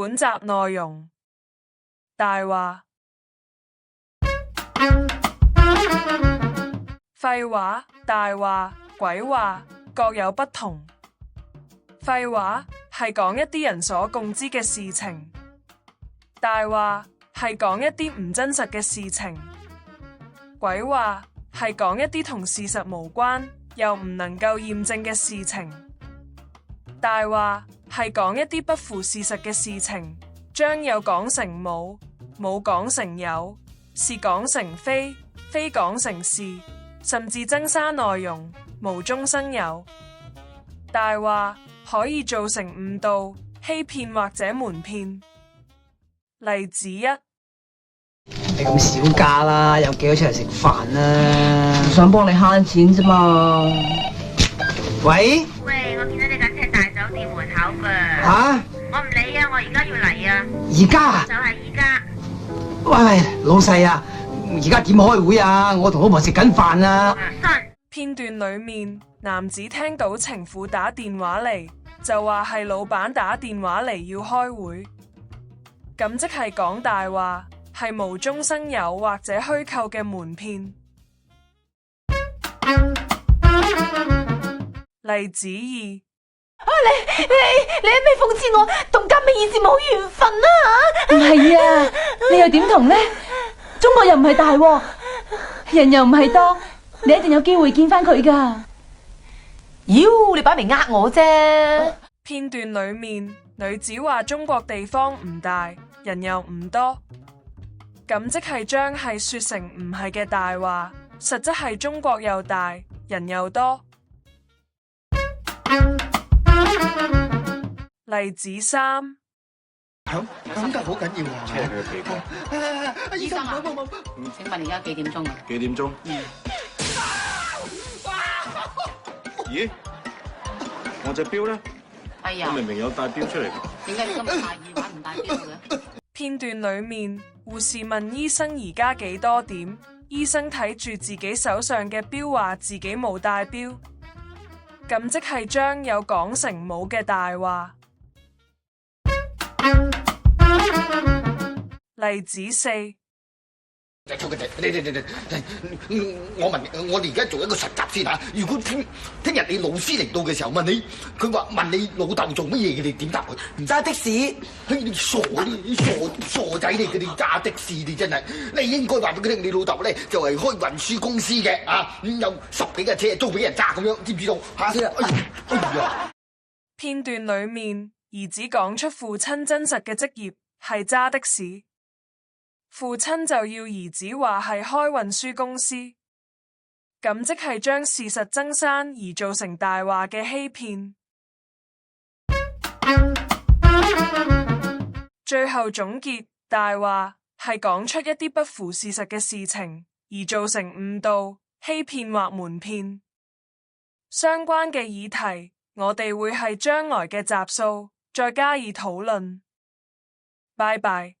本集內容：大話、廢話、大話、鬼話各有不同。廢話係講一啲人所共知嘅事情，大話係講一啲唔真實嘅事情，鬼話係講一啲同事實無關又唔能夠驗證嘅事情。大話係講一啲不符事實嘅事情，將有講成冇，冇講成有，是講成非，非講成是，甚至增刪內容，無中生有。大話可以造成誤導、欺騙或者瞞騙。例子一：你咁少假啦，有幾多出嚟食飯啊？想幫你慳錢啫嘛。喂，我見到你架車大酒店門口㗎。吓？我唔理啊，我而家要嚟啊。而家啊？就係依家。喂，老細啊，而家點開會啊？我同老婆食緊飯啊。片段裏面，男子聽到情婦打電話嚟，就話係老闆打電話嚟要開會，咁即係講大話，係無中生有或者虛構嘅瞞騙。例子二：你係咪諷刺我同金美現時冇緣分啊？唔係啊，你又點同呢？中國又唔係大鑊，人又唔係多，你一定有機會見翻佢噶。妖，你擺明呃我啫。片段裏面，女子話中國地方唔大，人又唔多，咁即係將係說成唔係嘅大話，實質係中國又大，人又多。例子三：響得好緊要啊！車佢皮包。醫生啊，請問而家幾點鐘啊？幾點鐘？咦？我隻錶咧？哎呀，我明明有帶錶出嚟。點解你今日大夜晚唔帶錶嘅？片段裏面，護士問醫生而家幾多點，醫生睇住自己手上嘅錶話自己冇帶錶，咁即係將有講成冇嘅大話。例子四：我問我哋而家做一個實習先嚇。如果聽日你老師嚟到嘅時候問你，佢話問你老豆做乜嘢嘅，你點答佢？唔揸的士。你傻啲，傻仔嚟嘅，你揸的士你真係。你應該話俾佢聽，你老豆咧就係開運輸公司嘅啊，有10幾架車租俾人揸咁樣，知唔知道？嚇！片段裏面，兒子講出父親真實嘅職業係揸的士。父親就要兒子話係開運輸公司，咁即係將事實增刪而造成大話嘅欺騙。最後總結，大話係講出一啲不符事實嘅事情，而造成誤導、欺騙或瞞騙。相關嘅議題，我哋會係將來嘅集數再加以討論。拜拜。